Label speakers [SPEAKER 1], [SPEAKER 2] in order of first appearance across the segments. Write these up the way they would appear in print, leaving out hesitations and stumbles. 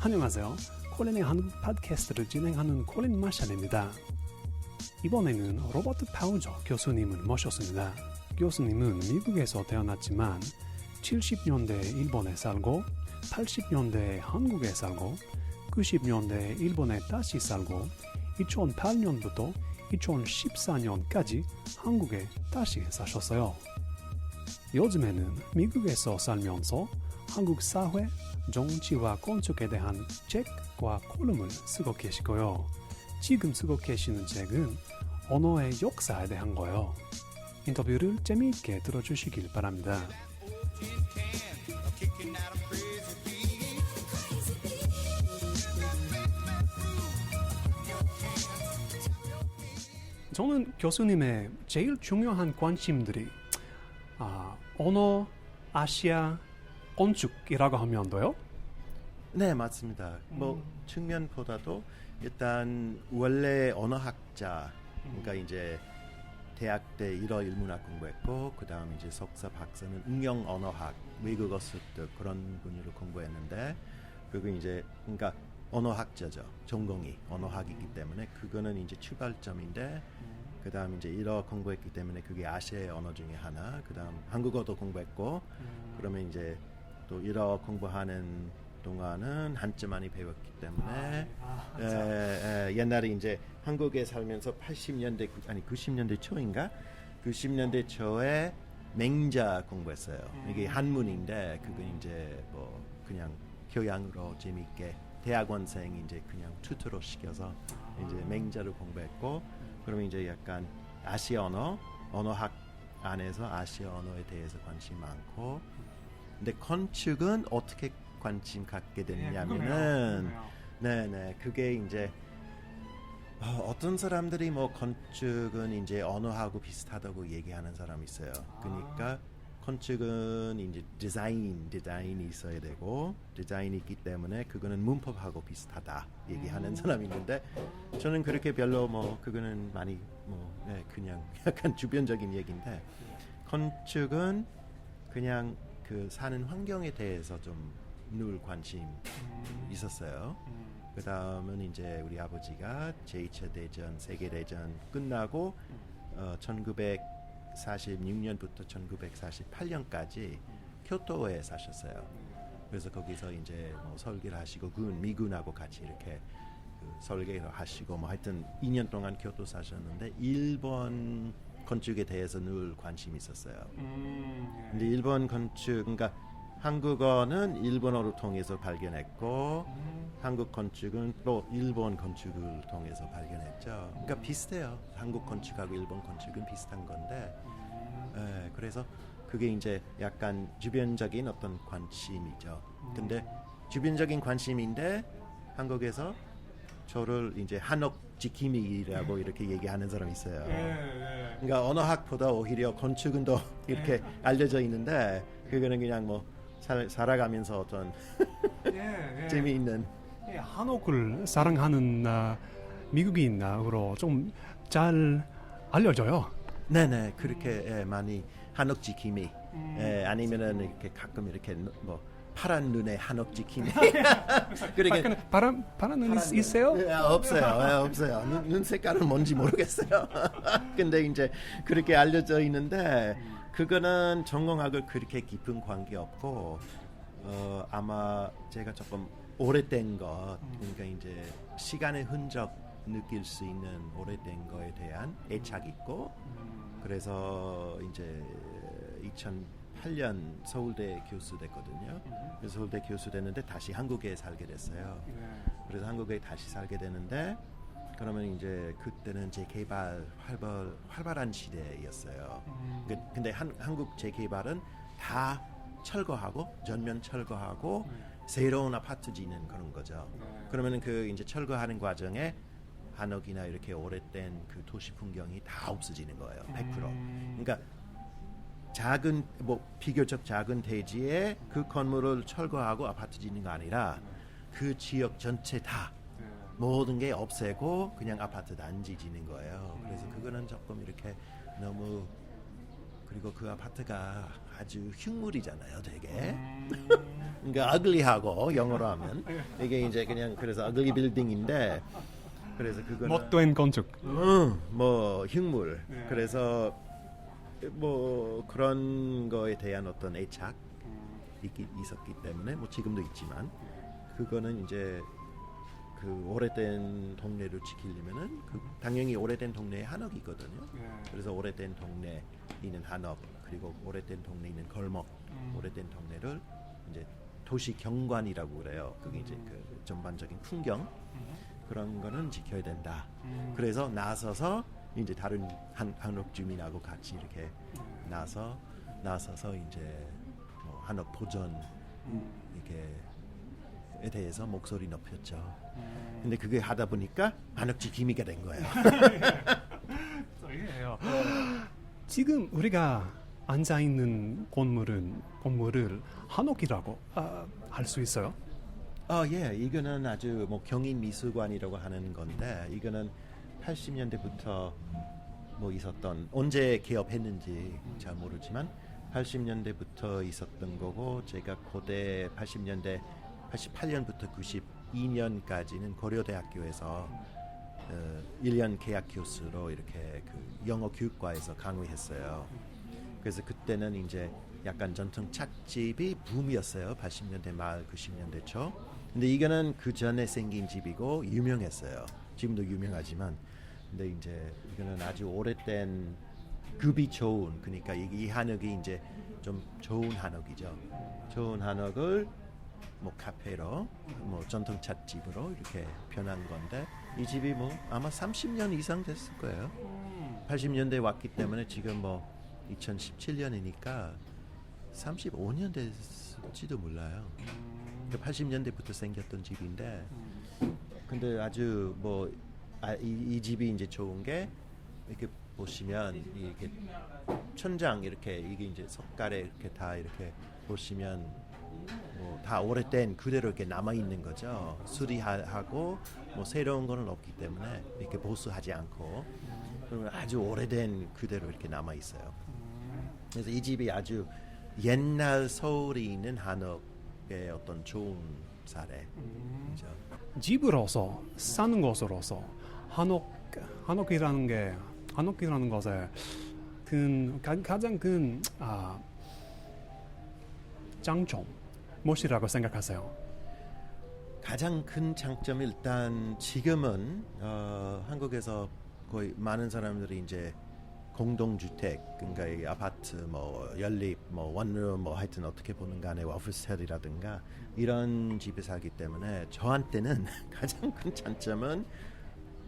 [SPEAKER 1] 안녕하세요. 콜린의 한국 팟캐스트를 진행하는 콜린 마샬입니다. 이번에는 로버트 파우저 교수님을 모셨습니다. 교수님은 미국에서 태어났지만 70년대 일본에 살고 80년대 한국에 살고 90년대 일본에 다시 살고 2008년부터 2014년까지 한국에 다시 사셨어요. 요즘에는 미국에서 살면서 한국 사회, 정치와 건축에 대한 책과 콜럼을 쓰고 계시고요. 지금 쓰고 계시는 책은 언어의 역사에 대한 거예요. 인터뷰를 재미있게 들어주시길 바랍니다. 저는 교수님의 제일 중요한 관심들이 언어, 아시아, 건축이라고 하면 돼요?
[SPEAKER 2] 네, 맞습니다. 측면보다도 일단 원래 언어학자, 그러니까 이제 대학 때 일어 일문학 공부했고, 그 다음 이제 석사 박사는 응용 언어학, 외국어 습득 그런 분야로 공부했는데, 그리고 이제 그러니까 언어학자죠. 전공이 언어학이기 때문에 그거는 이제 출발점인데, 그 다음 이제 일어 공부했기 때문에 그게 아시아의 언어 중에 하나, 그 다음 한국어도 공부했고, 그러면 이제 또 일어 공부하는 동안은 한자 많이 배웠기 때문에 옛날에 이제 한국에 살면서 80년대 아니 90년대 초인가 90년대 초에 맹자 공부했어요. 이게 한문인데 그건 이제 뭐 그냥 교양으로 재미있게 대학원생 이제 그냥 튜터로 시켜서 이제 맹자를 공부했고, 그러면 이제 약간 아시아 언어학 안에서 아시아 언어에 대해서 관심 많고, 근데 건축은 어떻게 관심 갖게 됐냐면은 네네 그게 이제 어떤 사람들이 뭐 건축은 이제 언어하고 비슷하다고 얘기하는 사람이 있어요. 그러니까 건축은 이제 디자인이 있어야 되고, 디자인이 있기 때문에 그거는 문법하고 비슷하다 얘기하는 사람이 있는데, 저는 그렇게 별로 뭐 그거는 많이 그냥 약간 주변적인 얘기인데, 건축은 그냥 그 사는 환경에 대해서 좀 늘 관심 있었어요. 그 다음은 이제 우리 아버지가 제2차 대전, 세계대전 끝나고 1946년부터 1948년까지 교토에 사셨어요. 그래서 거기서 이제 뭐 설계를 하시고 미군하고 같이 이렇게 그 설계를 하시고 뭐 하여튼 2년 동안 교토 사셨는데 일본 건축에 대해서 늘 관심이 있었어요. 근데 일본 건축, 그러니까 한국어는 일본어를 통해서 발견했고, 한국 건축은 또 일본 건축을 통해서 발견했죠. 그러니까 비슷해요. 한국 건축하고 일본 건축은 비슷한 건데, 그래서 그게 이제 약간 주변적인 어떤 관심이죠. 근데 주변적인 관심인데 한국에서 저를 이제 한옥 지킴이라고 이렇게 얘기하는 사람이 있어요. 그러니까 언어학보다 오히려 건축은 더 이렇게 알려져 있는데, 그거는 그냥 뭐 살아가면서 어떤 재미있는
[SPEAKER 1] 한옥을 사랑하는 미국인으로 좀 잘 알려져요.
[SPEAKER 2] 네네 그렇게 많이 한옥 지킴이 아니면은 이렇게 가끔 이렇게 뭐 파란 눈의 한옥 지킴이 그렇게
[SPEAKER 1] 파란 눈 있어요?
[SPEAKER 2] 없어요. 눈 색깔은 뭔지 모르겠어요. 근데 이제 그렇게 알려져 있는데, 그거는 전공학을 그렇게 깊은 관계 없고, 아마 제가 조금 오래된 것, 그러니까 이제 시간의 흔적 느낄 수 있는 오래된 거에 대한 애착이 있고, 그래서 이제 2008년 서울대 교수 됐거든요. 그래서 서울대 교수 됐는데 다시 한국에 살게 됐어요. 그래서 한국에 다시 살게 되는데, 그러면 이제 그때는 재개발 활발한 시대였어요. 근데 한국 재개발은 다 철거하고 전면 철거하고 새로운 아파트 짓는 그런 거죠. 그러면은 그 이제 철거하는 과정에 한옥이나 이렇게 오래된 그 도시 풍경이 다 없어지는 거예요. 100%. 그러니까 작은 비교적 작은 대지에 그 건물을 철거하고 아파트 짓는 거 아니라 그 지역 전체 다 모든 게 없애고 그냥 아파트 단지 짓는 거예요. 그래서 그거는 조금 이렇게 너무 그리고 그 아파트가 아주 흉물이잖아요, 되게. 그러니까 ugli하고 영어로 하면 이게 이제 그냥 그래서 ugly 빌딩인데 그래서 그거는
[SPEAKER 1] 못된 건축.
[SPEAKER 2] 뭐 흉물. 그래서 뭐 그런 거에 대한 어떤 애착 있었기 때문에 뭐 지금도 있지만 그거는 이제 그 오래된 동네를 지키려면은 그 당연히 오래된 동네에 한옥이 있거든요. 그래서 오래된 동네에 있는 한옥 그리고 오래된 동네에 있는 골목, 오래된 동네를 이제 도시 경관이라고 그래요. 그게 이제 그 전반적인 풍경 그런 거는 지켜야 된다. 그래서 나서서 이제 다른 한옥 주민하고 같이 이렇게 나서서 이제 뭐 한옥 보전 이게에 대해서 목소리 높였죠. 근데 그게 하다 보니까 한옥지 기미가 된 거예요.
[SPEAKER 1] 이해해요. 지금 우리가 앉아 있는 건물을 한옥이라고 할 수 있어요?
[SPEAKER 2] 예, 이거는 아주 뭐 경인 미술관이라고 하는 건데 이거는 80년대부터 뭐 있었던 언제 개업했는지 잘 모르지만 80년대부터 있었던 거고 제가 고대 80년대 88년부터 92년까지는 고려대학교에서 1년 계약 교수로 이렇게 그 영어 교육과에서 강의했어요. 그래서 그때는 이제 약간 전통 찻집이 붐이었어요. 80년대 말 90년대 초. 근데 이거는 그 전에 생긴 집이고 유명했어요. 지금도 유명하지만 근데 이제 이거는 아주 오래된 급이 좋은 그러니까 이 한옥이 이제 좀 좋은 한옥이죠. 좋은 한옥을 뭐 카페로 뭐 전통 찻집으로 이렇게 변한 건데 이 집이 뭐 아마 30년 이상 됐을 거예요. 80년대 왔기 때문에 지금 뭐 2017년이니까 35년 됐을지도 몰라요. 80년대부터 생겼던 집인데 근데 아주 뭐 이 집이 이제 좋은 게 이렇게 보시면 이렇게 천장 이렇게 이게 이제 석가래 이렇게 다 이렇게 보시면 뭐 다 오래된 그대로 이렇게 남아 있는 거죠. 수리하고 뭐 새로운 거는 없기 때문에 이렇게 보수하지 않고 그러면 아주 오래된 그대로 이렇게 남아 있어요. 그래서 이 집이 아주 옛날 서울에 있는 한옥의 어떤 좋은 사례죠.
[SPEAKER 1] 집으로서 사는 곳으로서 한옥이라는 것에 가장 큰 장점 무엇이라고 생각하세요?
[SPEAKER 2] 가장 큰 장점이 일단 지금은 한국에서 거의 많은 사람들이 이제 공동주택, 그러니까 이 아파트, 뭐 연립, 뭐 원룸, 뭐 하여튼 어떻게 보는 간에 오피스텔이라든가 이런 집에 살기 때문에 저한테는 가장 큰 장점은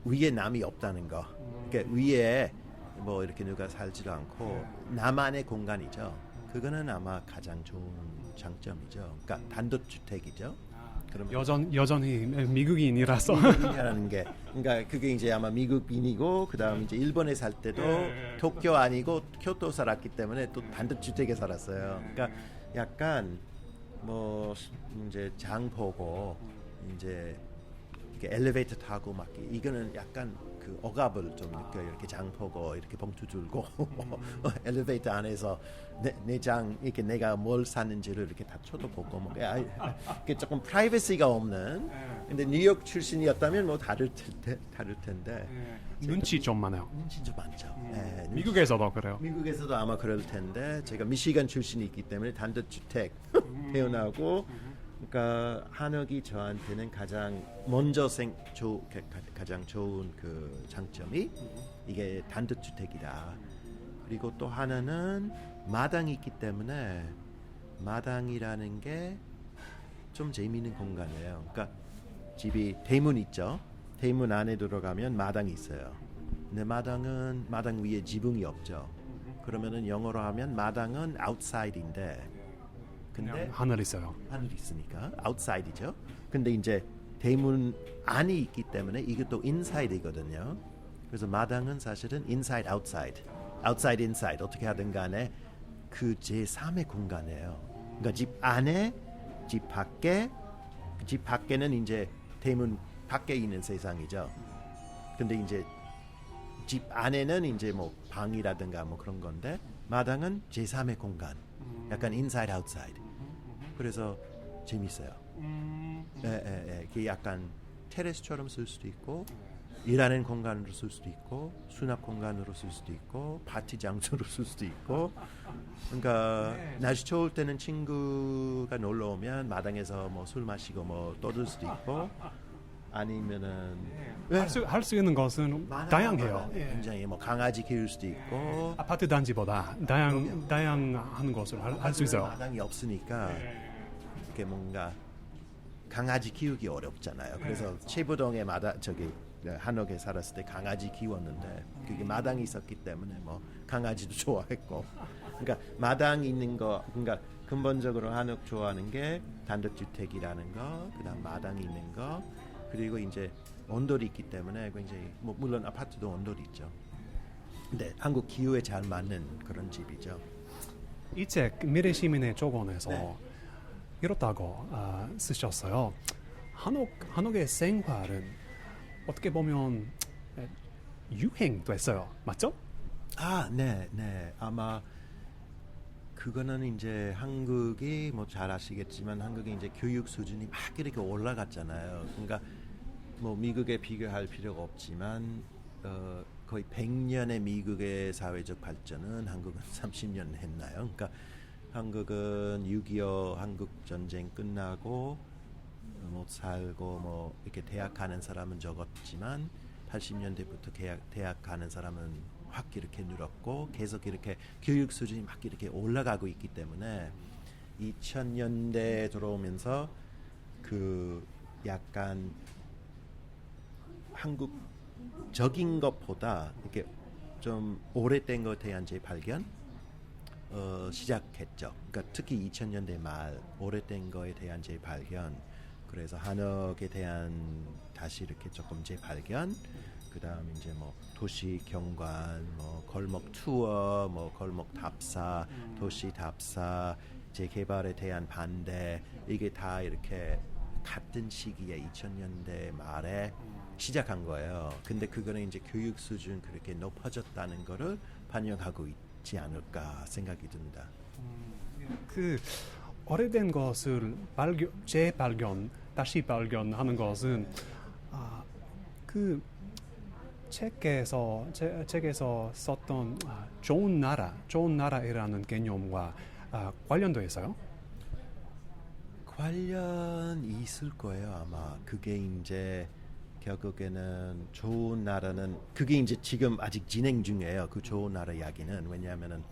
[SPEAKER 2] 위에 남이 없다는 거. 그러니까 위에 뭐 이렇게 누가 살지도 않고 나만의 공간이죠. 그거는 아마 가장 좋은 장점이죠. 그러니까 단독주택이죠.
[SPEAKER 1] 여전히 미국인이라서
[SPEAKER 2] 미국인이라는 게 그러니까 그게 이제 아마 미국인이고 그다음 이제 일본에 살 때도 도쿄 아니고 교토 살았기 때문에 또 단독주택에 살았어요. 그러니까 약간 뭐 이제 장 보고 이제 이렇게 엘리베이터 타고 막 이거는 약간 그 억압을 좀 느껴요. 이렇게 장 보고 이렇게 봉투 들고 엘리베이터 안에서 내 장 이렇게 내가 뭘 샀는지를 이렇게 다 쳐다보고 뭐 이게 조금 프라이버시가 없는. 근데 뉴욕 출신이었다면 뭐 다를 텐데
[SPEAKER 1] 눈치 좀 많아요.
[SPEAKER 2] 눈치 좀 많죠. 네,
[SPEAKER 1] 미국에서도 그래요.
[SPEAKER 2] 미국에서도 아마 그럴 텐데 제가 미시간 출신이기 때문에 단독주택 태어나고 그러니까 한옥이 저한테는 가장 먼저 가장 좋은 그 장점이 이게 단독주택이다. 그리고 또 하나는 마당이 있기 때문에 마당이라는 게 좀 재미있는 공간이에요. 그러니까 집이 대문 있죠. 대문 안에 들어가면 마당이 있어요. 근데 마당 위에 지붕이 없죠. 그러면은 영어로 하면 마당은 outside인데 근데
[SPEAKER 1] 하늘 있어요.
[SPEAKER 2] 하늘이 있으니까 outside이죠. 근데 이제 대문 안이 있기 때문에 이것도 inside이거든요. 그래서 마당은 사실은 inside outside, outside inside 어떻게 하든 간에 그 제3의 공간이에요. 그러니까 집 안에, 집 밖에, 집 밖에는 이제 대문 밖에 있는 세상이죠. 근데 이제 집 안에는 이제 뭐 방이라든가 뭐 그런 건데 마당은 제3의 공간. 약간 인사이드 아웃사이드. 그래서 재밌어요. 그게 약간 테레스처럼 쓸 수도 있고 일하는 공간으로 쓸 수도 있고 수납 공간으로 쓸 수도 있고 파티 장소로 쓸 수도 있고 그러니까 날씨 좋을 때는 친구가 놀러 오면 마당에서 뭐 술 마시고 뭐 떠들 수도 있고 아니면은
[SPEAKER 1] 할 수 있는 것은 다양해요.
[SPEAKER 2] 굉장히 뭐 강아지 키울 수도 있고
[SPEAKER 1] 아파트 단지보다 다양한 것을 할 수 있어요.
[SPEAKER 2] 마당이 없으니까 이렇게 뭔가 강아지 키우기 어렵잖아요. 그래서 최부동에 한옥에 살았을 때 강아지 키웠는데 그게 마당이 있었기 때문에 뭐 강아지도 좋아했고 그러니까 마당 있는 거 그러니까 근본적으로 한옥 좋아하는 게 단독주택이라는 거 그다음 마당이 있는 거 그리고 이제 온돌이 있기 때문에 굉장히 뭐 물론 아파트도 온돌이 있죠. 근데 한국 기후에 잘 맞는 그런 집이죠.
[SPEAKER 1] 이 책 미래 시민의 조건에서
[SPEAKER 2] 네.
[SPEAKER 1] 이렇다고 쓰셨어요. 한옥의 생활은 어떻게 보면 유행됐어요. 맞죠?
[SPEAKER 2] 네. 아마 그거는 이제 한국이 뭐 잘 아시겠지만 한국의 이제 교육 수준이 막 이렇게 올라갔잖아요. 그러니까 뭐 미국에 비교할 필요가 없지만 거의 100년의 미국의 사회적 발전은 한국은 30년 했나요? 그러니까 한국은 6.25 한국 전쟁 끝나고 못 살고 뭐 이렇게 대학 가는 사람은 적었지만 80년대부터 대학 가는 사람은 확 이렇게 늘었고 계속 이렇게 교육 수준이 막 이렇게 올라가고 있기 때문에 2000년대 들어오면서 그 약간 한국적인 것보다 이렇게 좀 오래된 것에 대한 재발견 시작했죠. 그러니까 특히 2000년대 말 오래된 거에 대한 재발견 그래서 한옥에 대한 다시 이렇게 조금 재발견 그다음 이제 뭐 도시 경관 뭐 골목 투어 뭐 골목 답사 도시 답사 재개발에 대한 반대 이게 다 이렇게 같은 시기에 2000년대 말에 시작한 거예요. 근데 그거는 이제 교육 수준 그렇게 높아졌다는 거를 반영하고 있지 않을까 생각이 듭니다.
[SPEAKER 1] 그 오래된 것을 재발견, 다시 발견하는 것은 그 책에서 썼던 좋은 나라이라는 개념과 관련돼 있어요?
[SPEAKER 2] 관련이 있을 거예요 아마. 그게 이제 결국에는 좋은 나라는 그게 이제 지금 아직 진행 중이에요. 그 좋은 나라 이야기는 왜냐하면은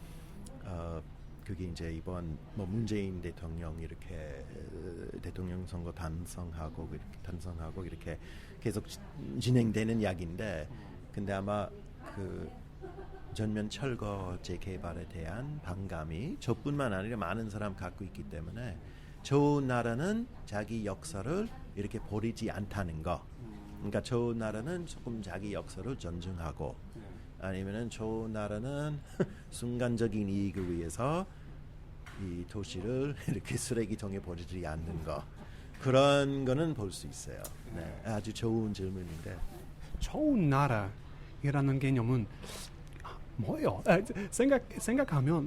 [SPEAKER 2] 그게 이제 이번 뭐 문재인 대통령 이렇게 대통령 선거 단성하고 이렇게 계속 진행되는 이야기인데 근데 아마 그 전면 철거 재개발에 대한 반감이 저뿐만 아니라 많은 사람 갖고 있기 때문에 좋은 나라는 자기 역사를 이렇게 버리지 않다는 거. 그러니까 좋은 나라는 조금 자기 역사를 존중하고 아니면은 좋은 나라는 순간적인 이익을 위해서 이 도시를 이렇게 쓰레기통에 버리지 않는 거 그런 거는 볼 수 있어요. 네, 아주 좋은 질문인데
[SPEAKER 1] 좋은 나라이라는 개념은 뭐예요?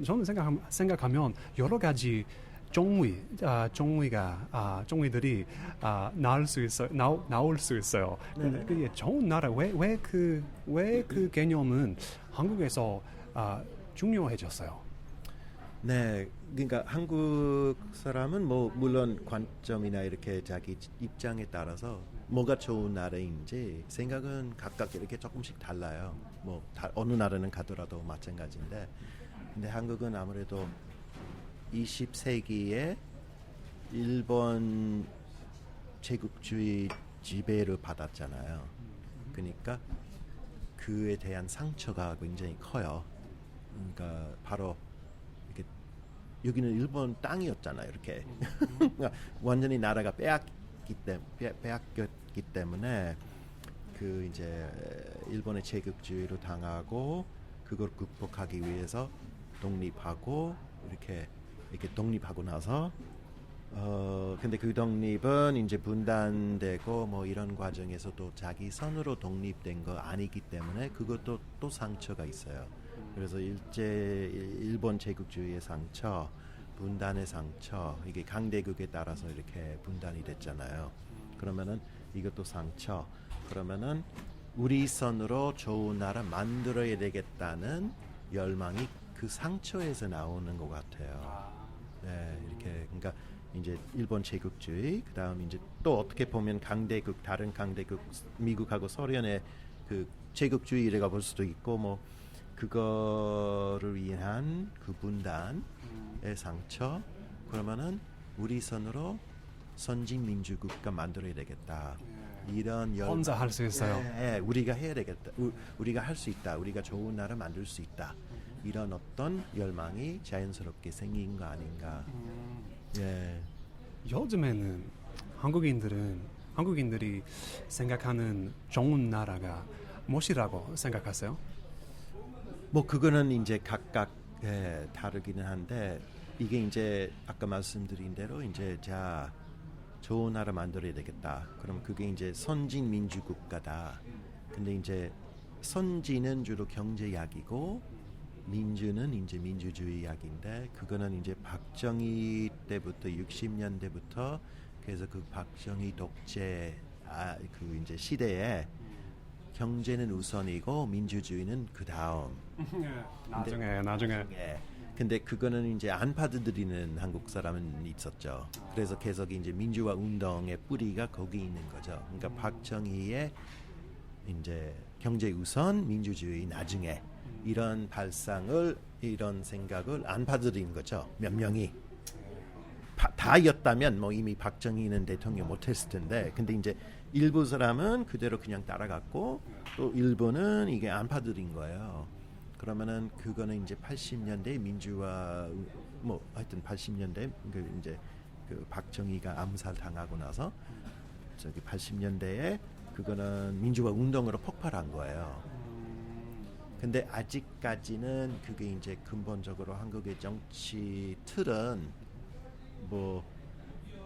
[SPEAKER 1] 저는 생각하면 여러 가지 종류들이 나올 수 있어요. 근데 그게 좋은 나라 왜 그 개념은 한국에서 중요해졌어요?
[SPEAKER 2] 네, 그러니까 한국 사람은 뭐 물론 관점이나 이렇게 자기 입장에 따라서 뭐가 좋은 나라인지 생각은 각각 이렇게 조금씩 달라요. 뭐 어느 나라는 가더라도 마찬가지인데, 근데 한국은 아무래도 20세기에 일본 제국주의 지배를 받았잖아요. 그러니까 그에 대한 상처가 굉장히 커요. 그러니까 바로 여기는 일본 땅이었잖아요. 이렇게 그러니까 완전히 나라가 빼앗겼기 때문에 그 이제 일본의 제국주의로 당하고 그걸 극복하기 위해서 독립하고 이렇게 독립하고 나서 근데 그 독립은 이제 분단되고 뭐 이런 과정에서 또 자기 손으로 독립된 거 아니기 때문에 그것도 또 상처가 있어요. 그래서 일본 제국주의의 상처, 분단의 상처, 이게 강대국에 따라서 이렇게 분단이 됐잖아요. 그러면은 이것도 상처. 그러면은 우리 손으로 좋은 나라 만들어야 되겠다는 열망이 그 상처에서 나오는 것 같아요. 네, 이렇게 그러니까 이제 일본 제국주의, 그다음 이제 또 어떻게 보면 강대국, 다른 강대국, 미국하고 소련의 그 제국주의라고 볼 수도 있고 뭐 그거를 위한 그 분단의 상처. 그러면은 우리 손으로 선진 민주국가 만들어야 되겠다. 이런
[SPEAKER 1] 혼자 할 수 있어요.
[SPEAKER 2] 네, 우리가 해야 되겠다. 우리가 할 수 있다. 우리가 좋은 나라 만들 수 있다. 이런 어떤 열망이 자연스럽게 생긴 거 아닌가. 예.
[SPEAKER 1] 요즘에는 한국인들이 생각하는 좋은 나라가 무엇이라고 생각하세요?
[SPEAKER 2] 뭐 그거는 이제 각각 다르기는 한데 이게 이제 아까 말씀드린 대로 이제 자 좋은 나라 만들어야 되겠다. 그럼 그게 이제 선진 민주 국가다. 근데 이제 선진은 주로 경제약이고 민주는 이제 민주주의 약인데 그거는 이제 박정희 때부터 60년대부터 그래서 그 박정희 독재 그 이제 시대에 경제는 우선이고 민주주의는 그 다음.
[SPEAKER 1] 나중에.
[SPEAKER 2] 예. 근데 그거는 이제 안 받아들이는 한국 사람은 있었죠. 그래서 계속 이제 민주화 운동의 뿌리가 거기 있는 거죠. 그러니까 박정희의 이제 경제 우선 민주주의 나중에 이런 발상을 이런 생각을 안 받아들인 거죠. 몇 명이 다였다면 뭐 이미 박정희는 대통령 못했을 텐데 근데 이제 일부 사람은 그대로 그냥 따라갔고 또 일부는 이게 안 받아들인 거예요. 그러면은 그거는 이제 80년대 민주화 뭐 하여튼 80년대 그 이제 그 박정희가 암살 당하고 나서 저기 80년대에 그거는 민주화 운동으로 폭발한 거예요. 근데 아직까지는 그게 이제 근본적으로 한국의 정치 틀은 뭐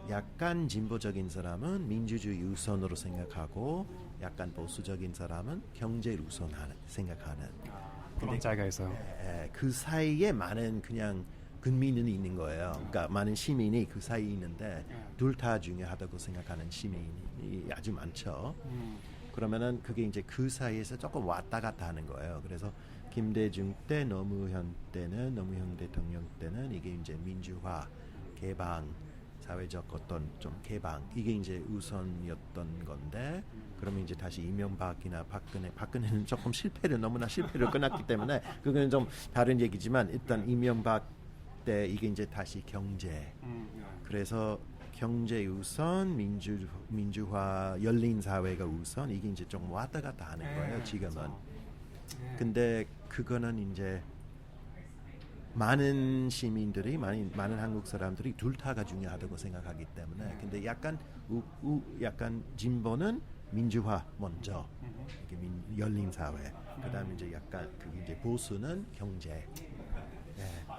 [SPEAKER 2] 약간 진보적인 사람은 민주주의 우선으로 생각하고 약간 보수적인 사람은 경제를 우선하는 생각하는
[SPEAKER 1] 그런 차이가 있어요.
[SPEAKER 2] 그 사이에 많은 그냥 근민은 있는 거예요. 그러니까 많은 시민이 그 사이에 있는데 둘 다 중요하다고 생각하는 시민이 아주 많죠. 그러면은 그게 이제 그 사이에서 조금 왔다 갔다 하는 거예요. 그래서 김대중 때, 노무현 대통령 때는 이게 이제 민주화, 개방, 사회적 어떤 좀 개방 이게 이제 우선이었던 건데 그러면 이제 다시 이명박이나 박근혜는 조금 너무나 실패를 끝났기 때문에 그거는 좀 다른 얘기지만 일단 이명박 때 이게 이제 다시 경제 그래서 경제 우선 민주화 열린 사회가 우선 이게 이제 좀 왔다 갔다 하는 거예요 지금은. 근데 그거는 이제 많은 시민들이 많은 한국 사람들이 둘 다가 중요하다고 생각하기 때문에 근데 약간 약간 진보는 민주화 먼저 이게 열린 사회 그다음에 이제 약간 그게 이제 보수는 경제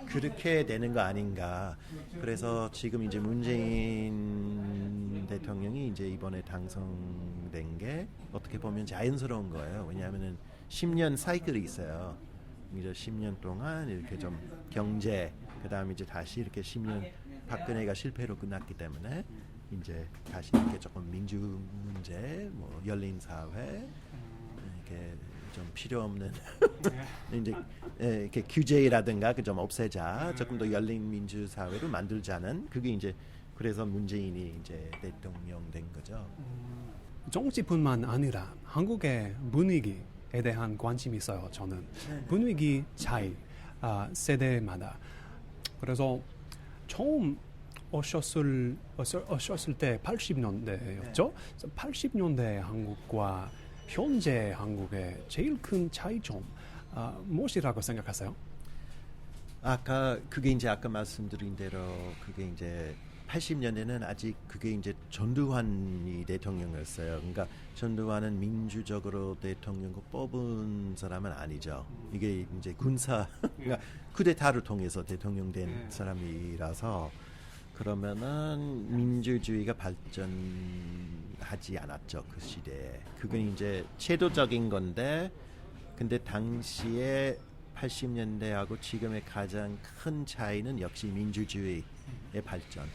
[SPEAKER 2] 그렇게 되는 거 아닌가. 그래서 지금 이제 문재인 대통령이 이제 이번에 당선된 게 어떻게 보면 자연스러운 거예요. 왜냐하면은 10년 사이클이 있어요. 이제 10년 동안 이렇게 좀 경제, 그다음에 이제 다시 이렇게 10년 박근혜가 실패로 끝났기 때문에 이제 다시 이렇게 조금 민주 문제, 뭐 열린 사회 이렇게 좀 필요 없는 이제 이렇게 규제라든가 그 좀 없애자, 조금 더 열린 민주 사회를 만들자는 그게 이제 그래서 문재인이 이제 대통령 된 거죠.
[SPEAKER 1] 정치뿐만 아니라 한국의 분위기에 대한 관심이 있어요. 저는 분위기 차이 세대마다. 그래서 처음 오셨을 때 80년대였죠. 80년대 한국과 현재 한국의 제일 큰 차이점 무엇이라고 생각하세요?
[SPEAKER 2] 그게 이제 아까 말씀드린 대로 그게 이제 80년대는 아직 그게 이제 전두환이 대통령이었어요. 그러니까 전두환은 민주적으로 대통령을 뽑은 사람은 아니죠. 이게 이제 군사 그러니까 쿠데타를 통해서 대통령 된 사람이라서 그러면은 민주주의가 발전하지 않았죠. 그 시대에. 그건 이제 제도적인 건데 근데 당시에 80년대하고 지금의 가장 큰 차이는 역시 민주주의의 발전.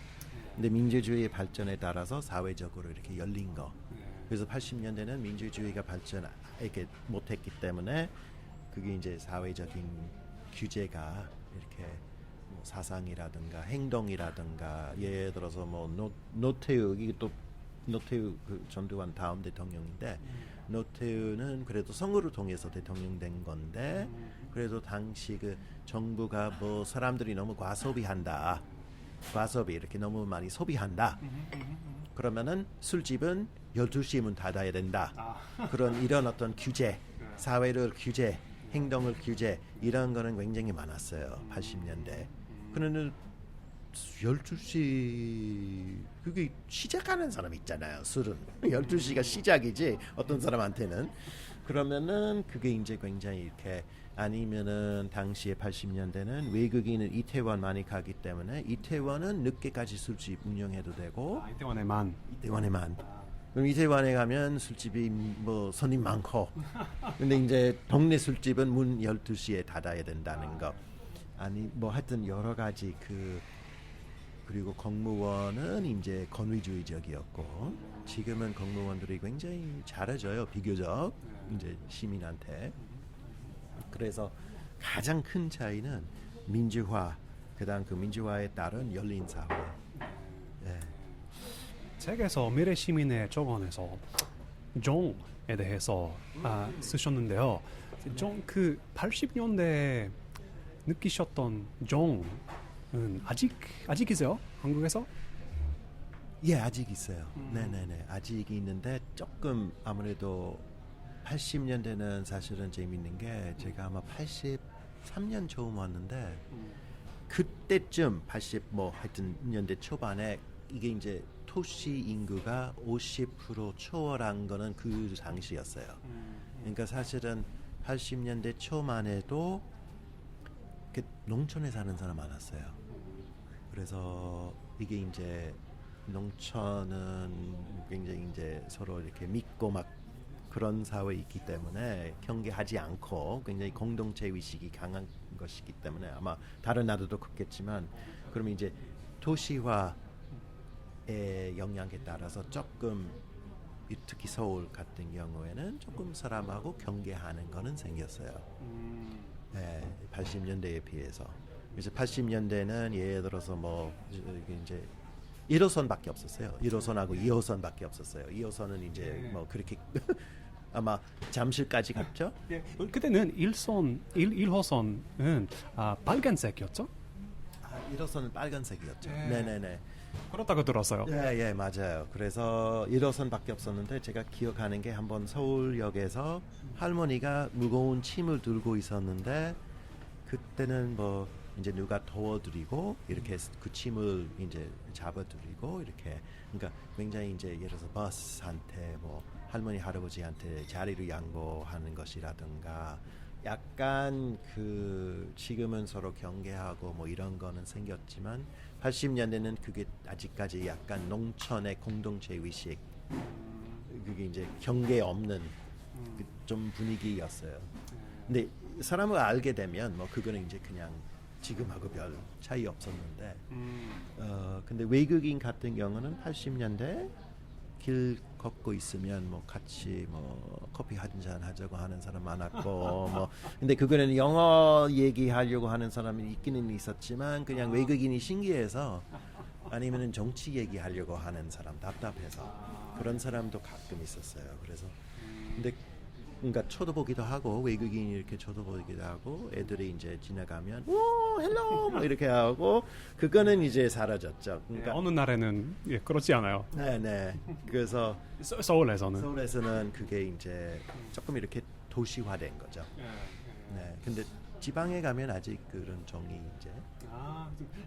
[SPEAKER 2] 근데 민주주의의 발전에 따라서 사회적으로 이렇게 열린 거. 그래서 80년대는 민주주의가 발전 이렇게 못했기 때문에 그게 이제 사회적인 규제가 이렇게 뭐 사상이라든가 행동이라든가 예를 들어서 뭐 노태우 이게 또 노태우 그 전두환 다음 대통령인데 노태우는 그래도 선거를 통해서 대통령 된 건데 그래도 당시 그 정부가 뭐 사람들이 너무 과소비 이렇게 너무 많이 소비한다. 그러면은 술집은 12시에 문 닫아야 된다. 그런 이런 어떤 규제, 사회를 규제, 행동을 규제 이런 거는 굉장히 많았어요. 80년대. 그러는 12시 그게 시작하는 사람 있잖아요. 술은 12시가 시작이지 어떤 사람한테는 그러면은 그게 이제 굉장히 이렇게 아니면은 당시에 80년대는 외국인은 이태원 많이 가기 때문에 이태원은 늦게까지 술집 운영해도 되고 이태원에만 그럼 이태원에 가면 술집이 뭐 손님 많고 근데 이제 동네 술집은 문 12시에 닫아야 된다는 거 아니 뭐 하여튼 여러 가지 그리고 공무원은 이제 권위주의적이었고 지금은 공무원들이 굉장히 잘해줘요 비교적 이제 시민한테 그래서 가장 큰 차이는 민주화 그다음 그 민주화에 따른 열린 사회. 네.
[SPEAKER 1] 책에서 미래 시민의 저번에서 종에 대해서 쓰셨는데요. 그 80년대 느끼셨던 종은 아직이세요? 한국에서?
[SPEAKER 2] 예, 아직 있어요. 네네네, 아직 있는데 조금 아무래도 80년대는 사실은 재밌는 게 제가 아마 83년 처음 왔는데 그때쯤 80 뭐 하여튼 년대 초반에 이게 이제 도시 인구가 50% 초월한 거는 그 당시였어요. 그러니까 사실은 80년대 초만 해도 농촌에 사는 사람 많았어요. 그래서 이게 이제 농촌은 굉장히 이제 서로 이렇게 믿고 막 그런 사회에 있기 때문에 경계하지 않고 굉장히 공동체 의식이 강한 것이기 때문에 아마 다른 나라도 그렇겠지만 그러면 이제 도시화의 영향에 따라서 조금 특히 서울 같은 경우에는 조금 사람하고 경계하는 거는 생겼어요. 네, 80년대에 비해서. 그래서 80년대는 예를 들어서 뭐 이제 1호선밖에 없었어요. 1호선하고 2호선밖에 없었어요. 2호선은 이제 뭐 그렇게 아마 잠실까지 갔죠?
[SPEAKER 1] 예. 그때는 1호선은 빨간색이었죠?
[SPEAKER 2] 1호선은 빨간색이었죠. 네네네.
[SPEAKER 1] 그렇다고 들었어요.
[SPEAKER 2] 예, 맞아요. 그래서 1호선밖에 없었는데 제가 기억하는 게 한번 서울역에서 할머니가 무거운 짐을 들고 있었는데 그때는 뭐 이제 누가 도와드리고 이렇게 그 짐을 이제 잡아드리고 이렇게 그러니까 굉장히 이제 예를 들어서 버스한테 뭐 할머니 할아버지한테 자리를 양보하는 것이라든가 약간 그 지금은 서로 경계하고 뭐 이런 거는 생겼지만 80년대는 그게 아직까지 약간 농촌의 공동체 의식 그게 이제 경계 없는 좀 분위기였어요. 근데 사람을 알게 되면 뭐 그거는 이제 그냥 지금하고 별 차이 없었는데 근데 외국인 같은 경우는 80년대 길 걷고 있으면 뭐 같이 뭐 커피 한 잔 하자고 하는 사람 많았고 뭐 근데 그거는 영어 얘기하려고 하는 사람이 있기는 있었지만 그냥 외국인이 신기해서 아니면은 정치 얘기하려고 하는 사람 답답해서 그런 사람도 가끔 있었어요. 그래서 근데 그러니까 쳐다보기도 하고 외국인이 이렇게 쳐다보기도 하고 애들이 이제 지나가면 오 헬로 뭐 이렇게 하고 그거는 이제 사라졌죠. 그러니까
[SPEAKER 1] 어느 날에는 그렇지 않아요.
[SPEAKER 2] 네네. 그래서
[SPEAKER 1] 서울에서는
[SPEAKER 2] 그게 이제 조금 이렇게 도시화된 거죠. 네. 근데 지방에 가면 아직 그런 정이 이제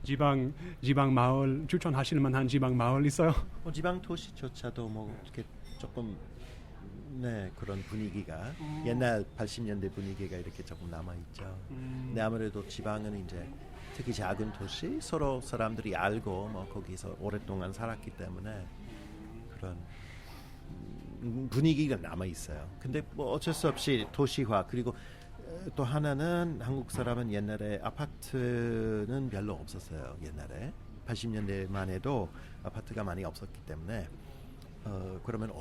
[SPEAKER 1] 지방 마을 추천하실 만한 지방 마을 있어요?
[SPEAKER 2] 지방 도시조차도 뭐 이렇게 조금 네 그런 분위기가 옛날 80년대 분위기가 이렇게 조금 남아 있죠. 근데 아무래도 지방은 이제 특히 작은 도시 서로 사람들이 알고 뭐 거기서 오랫동안 살았기 때문에 그런 분위기가 남아 있어요. 근데 뭐 어쩔 수 없이 도시화 그리고 또 하나는 한국 사람은 옛날에 아파트는 별로 없었어요. 옛날에 80년대만 해도 아파트가 많이 없었기 때문에 그러면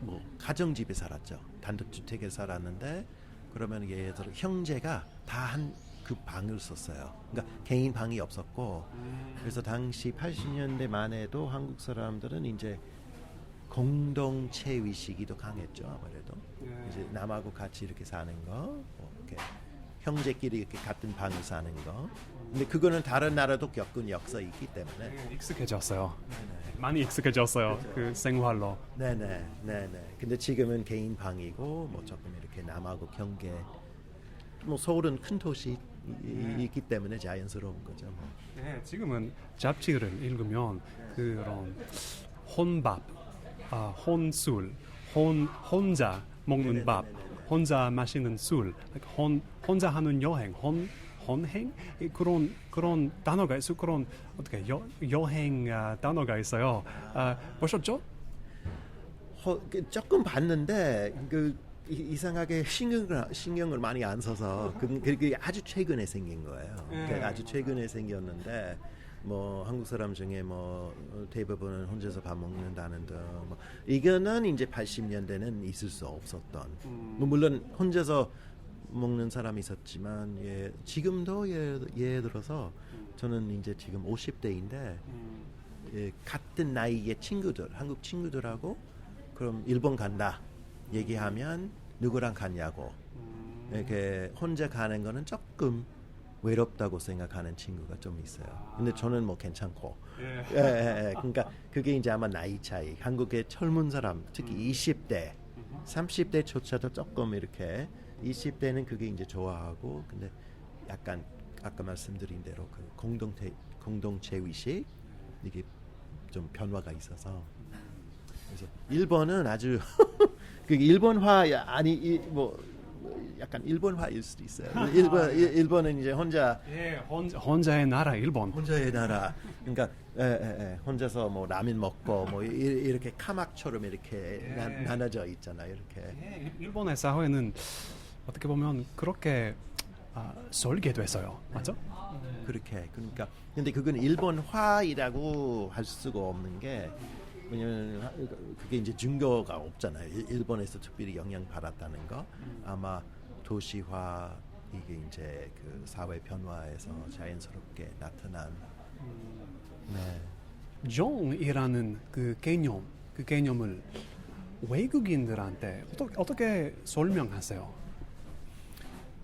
[SPEAKER 2] 뭐 가정집에 살았죠. 단독주택에 살았는데 그러면 예를 들어 형제가 다 한 그 방을 썼어요. 그러니까 개인 방이 없었고 그래서 당시 80년대만 해도 한국 사람들은 이제 공동체 의식이 더 강했죠. 아무래도 이제 남하고 같이 이렇게 사는 거, 뭐 이렇게 형제끼리 이렇게 같은 방을 사는 거. 근데 그거는 다른 나라도 겪은 역사이기 때문에
[SPEAKER 1] 익숙해졌어요.
[SPEAKER 2] 네네.
[SPEAKER 1] 많이 익숙해졌어요.
[SPEAKER 2] 그렇죠.
[SPEAKER 1] 그 생활로.
[SPEAKER 2] 네네. 근데 지금은 개인 방이고 뭐 조금 이렇게 남하고 경계. 뭐 서울은 큰 도시이기 때문에 자연스러운 거죠. 뭐.
[SPEAKER 1] 네, 지금은 잡지를 읽으면 그런 혼밥, 혼술, 혼자 먹는 밥, 혼자 마시는 술, 혼자 하는 여행, 혼행 그런 단어가 있어. 그런 어떻게 여행 단어가 있어요. 보셨죠?
[SPEAKER 2] 조금 봤는데 이상하게 신경을 많이 안 써서 그게 아주 최근에 생긴 거예요. 아주 최근에 생겼는데 뭐 한국 사람 중에 뭐 대부분은 혼자서 밥 먹는다는 등 뭐 이거는 이제 80년대는 있을 수 없었던 뭐 물론 혼자서 먹는 사람이 있었지만 지금도 예를 들어서 저는 이제 지금 50대인데 같은 나이의 친구들 한국 친구들하고 그럼 일본 간다 얘기하면 누구랑 갔냐고 이렇게 혼자 가는 거는 조금 외롭다고 생각하는 친구가 좀 있어요. 근데 저는 뭐 괜찮고. 그러니까 그게 이제 아마 나이 차이. 한국의 젊은 사람, 특히 20대, 30대조차도 조금 이렇게 20대는 그게 이제 좋아하고, 근데 약간 아까 말씀드린 대로 그 공동체 의식 이게 좀 변화가 있어서. 그래서 일본은 아주 그 일본화 아니 뭐. 약간 일본화일 수도 있어요. 일본은 이제
[SPEAKER 1] 혼자의 나라 일본.
[SPEAKER 2] 혼자의 나라. 그러니까 혼자서 뭐 라면 먹고 뭐 이렇게 카막처럼 이렇게 나눠져 있잖아요. 이렇게.
[SPEAKER 1] 일본의 사회는 어떻게 보면 그렇게 설계됐어요. 맞죠?
[SPEAKER 2] 그렇게. 그러니까 근데 그건 일본화이라고 할 수가 없는 게 왜냐면 그게 이제 증거가 없잖아요. 일본에서 특별히 영향 받았다는 거. 아마 도시화 이게 이제 그 사회 변화에서 자연스럽게 나타난. 네.
[SPEAKER 1] 정이라는 그 개념을 외국인들한테 어떻게 설명하세요?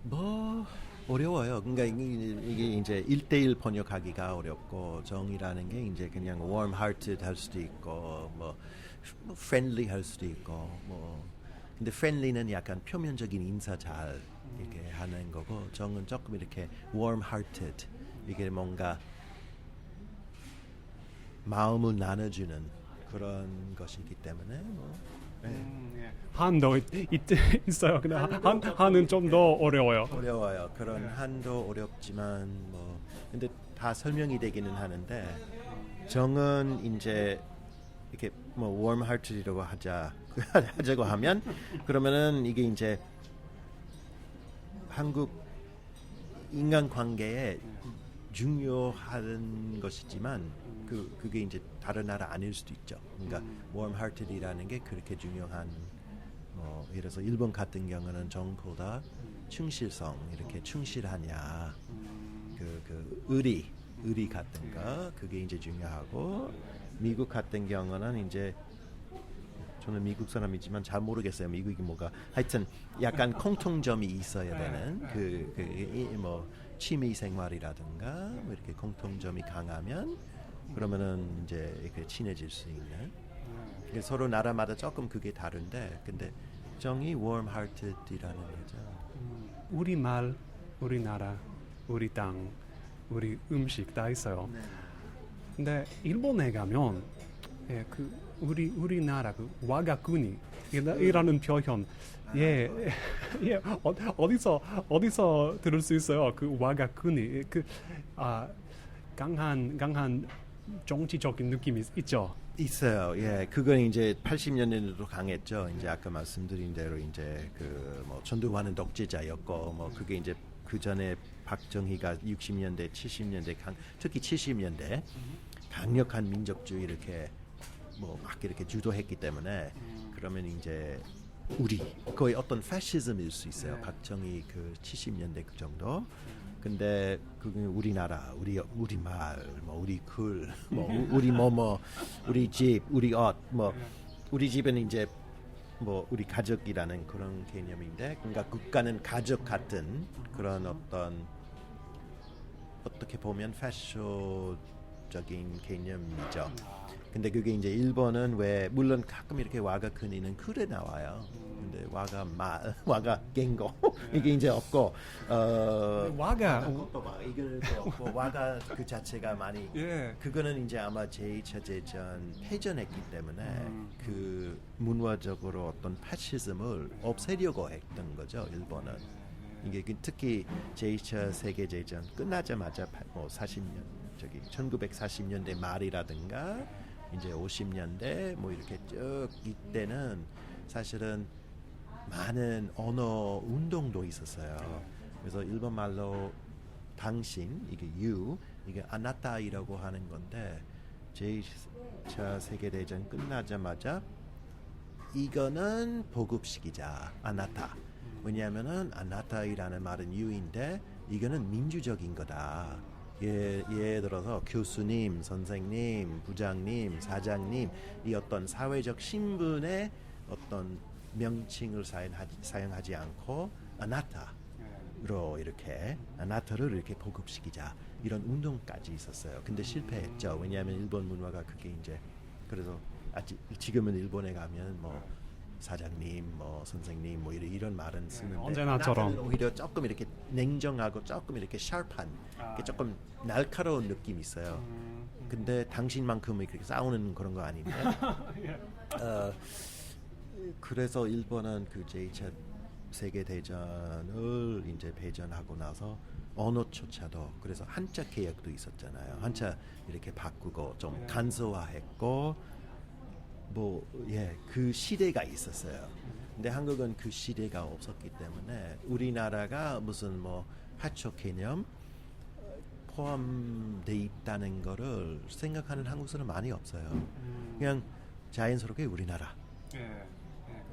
[SPEAKER 2] 뭐 어려워요. 그러니까 이게 이제 1대1 번역하기가 어렵고 정이라는 게 이제 그냥 warm-hearted 할 수도 있고 뭐 friendly 할 수도 있고 뭐 근데 friendly는 약간 표면적인 인사 잘 이렇게 하는 거고 정은 조금 이렇게 warm-hearted 이게 뭔가 마음을 나눠주는 그런 것이기 때문에 뭐
[SPEAKER 1] 한도 있어요. 근데 한은 좀 더 어려워요.
[SPEAKER 2] 어려워요. 그런 한도 어렵지만 뭐 근데 다 설명이 되기는 하는데 정은 이제 이렇게 뭐 warm hearted이라고 하자고 하면 그러면은 이게 이제 한국 인간 관계에 중요한 것이지만 그게 이제 다른 나라 아닐 수도 있죠. 그러니까 warm-hearted이라는 게 그렇게 중요한 예를 들어서 일본 같은 경우는 정보다 충실성 이렇게 충실하냐 그 의리 같은 거 그게 이제 중요하고 미국 같은 경우는 이제 저는 미국 사람이지만 잘 모르겠어요. 미국이 뭐가 하여튼 약간 공통점이 있어야 되는 뭐 취미 생활이라든가 뭐 이렇게 공통점이 강하면 그러면은 이제 이렇게 친해질 수 있는 서로 나라마다 조금 그게 다른데 근데 정이 warm-hearted이라는 거죠.
[SPEAKER 1] 우리 말, 우리 나라, 우리 땅, 우리 음식 다 있어요.
[SPEAKER 2] 네.
[SPEAKER 1] 근데 일본에 가면 우리나라 그 와가쿠니 이라는 표현 어디서 들을 수 있어요? 그 와가쿠니 강한 정치적인 느낌이 있죠.
[SPEAKER 2] 있어요. 예, 그건 이제 80년대에도 강했죠. 이제 아까 말씀드린 대로 이제 그 뭐 전두환은 독재자였고 뭐 그게 이제 그 전에 박정희가 60년대, 70년대 특히 70년대 강력한 민족주의 이렇게 뭐 막 이렇게 주도했기 때문에 그러면 이제 우리 거의 어떤 패시즘일 수 있어요. 박정희 그 70년대 그 정도. 근데 그게 우리나라, 우리 말, 뭐 우리 글, 뭐 우리 우리 집, 우리 옷, 뭐 우리 집은 이제 뭐 우리 가족이라는 그런 개념인데, 그러니까 국가는 가족 같은 그런 어떻게 보면 패쇼적인 개념이죠. 근데 그게 이제 일본은 왜 물론 가끔 이렇게 와가 근이는 글에 나와요. 근데 와가 갱고 이게 이제 없고
[SPEAKER 1] 와가
[SPEAKER 2] 또 막 이거는 또 없고 와가 그 자체가 많이 그거는 이제 아마 제2차 대전 패전했기 때문에 그 문화적으로 어떤 파시즘을 없애려고 했던 거죠. 일본은 이게 특히 제2차 세계대전 끝나자마자 뭐 1940년대 말이라든가 이제 50년대 뭐 이렇게 쭉 이때는 사실은 많은 언어 운동도 있었어요. 그래서 일본 말로 당신 이게 이게 아나타이라고 하는 건데 제2차 세계대전 끝나자마자 이거는 보급시키자 아나타. 왜냐하면은 아나타이라는 말은 유인데 이거는 민주적인 거다. 예를 들어서 교수님, 선생님, 부장님, 사장님 이 어떤 사회적 신분의 어떤 명칭을 사용하지 않고 아나타로 이렇게 아나타를 이렇게 보급시키자 이런 운동까지 있었어요. 근데 실패했죠. 왜냐하면 일본 문화가 그게 이제 그래서 지금은 일본에 가면 뭐 사장님, 뭐 선생님, 뭐 이런 말은 쓰는데
[SPEAKER 1] 언제나처럼
[SPEAKER 2] 오히려 조금 이렇게 냉정하고 조금 이렇게 샤프한, 조금 날카로운 느낌이 있어요. 근데 당신만큼은 그렇게 싸우는 그런 거 아닌데. 그래서 일본은 그 제2차 세계 대전을 이제 배전하고 나서 언어조차도 그래서 한자 개혁도 있었잖아요. 한자 이렇게 바꾸고 좀 간소화했고. 그 시대가 있었어요. 근데 한국은 그 시대가 없었기 때문에 우리나라가 무슨 뭐 화초 개념 포함돼 있다는 거를 생각하는 한국 사람 많이 없어요. 그냥 자연스럽게 우리나라.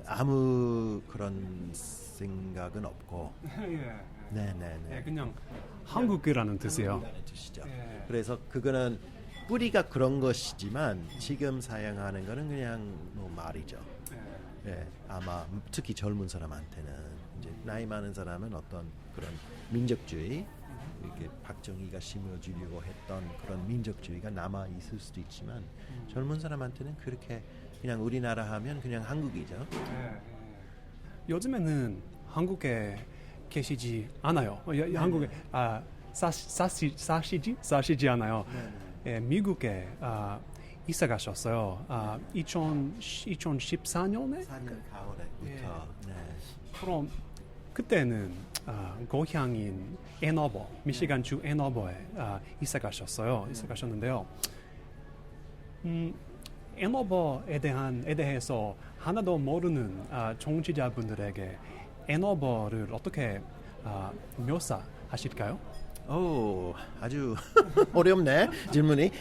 [SPEAKER 2] 아무 그런 생각은 없고. 네네네.
[SPEAKER 1] 그냥 한국이라는 뜻이에요.
[SPEAKER 2] 뜻이죠. 그래서 그거는 뿌리가 그런 것이지만 지금 사용하는 거는 그냥 뭐 말이죠. 아마 특히 젊은 사람한테는 이제 나이 많은 사람은 어떤 그런 민족주의 이렇게 박정희가 심어주려고 했던 그런 민족주의가 남아 있을 수도 있지만 젊은 사람한테는 그렇게 그냥 우리나라 하면 그냥 한국이죠.
[SPEAKER 1] 요즘에는 한국에 계시지 않아요. 한국에 사시지 않아요. 미국에 이사 가셨어요. 2014년에?
[SPEAKER 2] 4년 가을에부터.
[SPEAKER 1] 그럼 그때는 고향인 앤어버, 미시간주 앤어버에 이사 가셨는데요. 앤어버에 대해서 하나도 모르는 청취자분들에게 앤어버를 어떻게 묘사하실까요?
[SPEAKER 2] 아주 어렵네 질문이.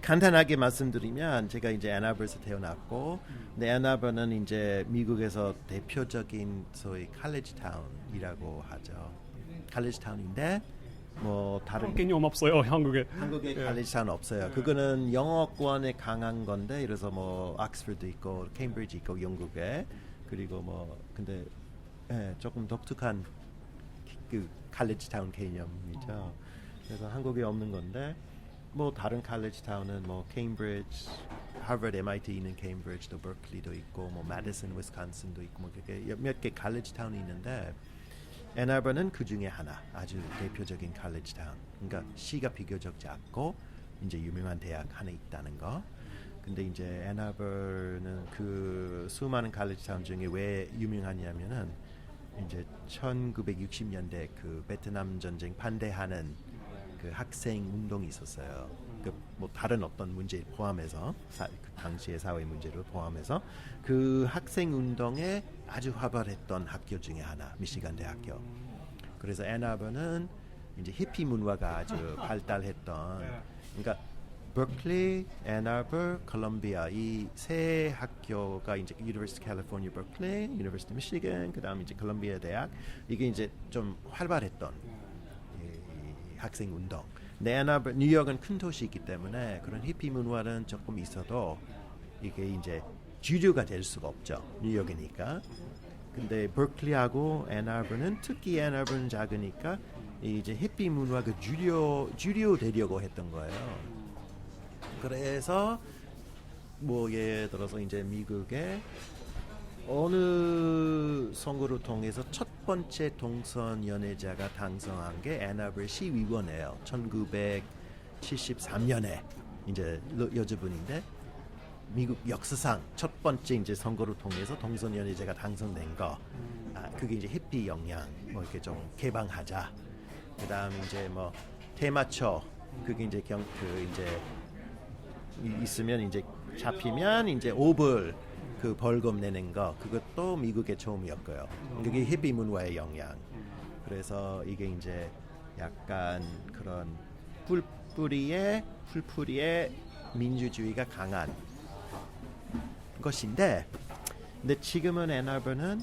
[SPEAKER 2] 간단하게 말씀드리면 제가 이제 앤아버에서 태어났고, 앤아버는 이제 미국에서 대표적인 소위 칼리지 타운이라고 하죠. 칼리지 타운인데 뭐 다른
[SPEAKER 1] 개념 없어요 한국에
[SPEAKER 2] 칼리지 타운 없어요. 그거는 영어권에 강한 건데, 그래서 뭐 옥스퍼드 있고 케임브리지 있고 영국에, 그리고 뭐 근데 조금 독특한 그 칼리지 타운 개념이죠. 그래서 한국에 없는 건데 뭐 다른 칼리지 타운은 뭐 케임브리지, 하버드, MIT 있는 케임브리지도 버클리도 있고 뭐 마디슨, 위스콘신도 있고 뭐 그렇게 몇 개 칼리지 타운이 있는데 앤아버는 그 중에 하나, 아주 대표적인 칼리지 타운. 그러니까 시가 비교적 작고 이제 유명한 대학 하나 있다는 거. 근데 이제 앤아버는 그 수많은 칼리지 타운 중에 왜 유명하냐면은 이제 1960년대 그 베트남 전쟁 반대하는 그 그 학생 운동이 있었어요. 그 뭐 다른 어떤 문제 포함해서 그 당시의 사회 문제를 포함해서 그 학생 운동에 아주 활발했던 학교 중에 하나 미시간 대학교. 그래서 앤아버는 이제 히피 문화가 아주 발달했던 그러니까 버클리, 앤아버, 콜롬비아 이 세 학교가 이제 University of California, Berkeley, University of Michigan, 그다음 이제 콜롬비아 대학 이게 이제 좀 활발했던 이 학생 운동. 앤아버 뉴욕은 큰 도시이기 때문에 그런 히피 문화는 조금 있어도 이게 이제 주류가 될 수가 없죠. 뉴욕이니까. 근데 버클리하고 앤아버는 특히 앤아버는 작으니까 이제 히피 문화가 주류 되려고 했던 거예요. 그래서 뭐 예를 들어서 이제 미국의 어느 선거를 통해서 첫 번째 동선 연애자가 당선한 게 앤아버 시의원이에요. 1973년에 이제 여자분인데 미국 역사상 첫 번째 이제 선거를 통해서 동선 연애자가 당선된 거. 그게 이제 히피 영향 뭐 이렇게 좀 개방하자. 그다음 이제 뭐 테마초 그게 이제 그 이제 있으면 이제 잡히면 이제 5불 그 벌금 내는 거 그것도 미국의 처음이었고요. 그게 히피 문화의 영향. 그래서 이게 이제 약간 그런 풀뿌리의 민주주의가 강한 것인데, 근데 지금은 앤아버는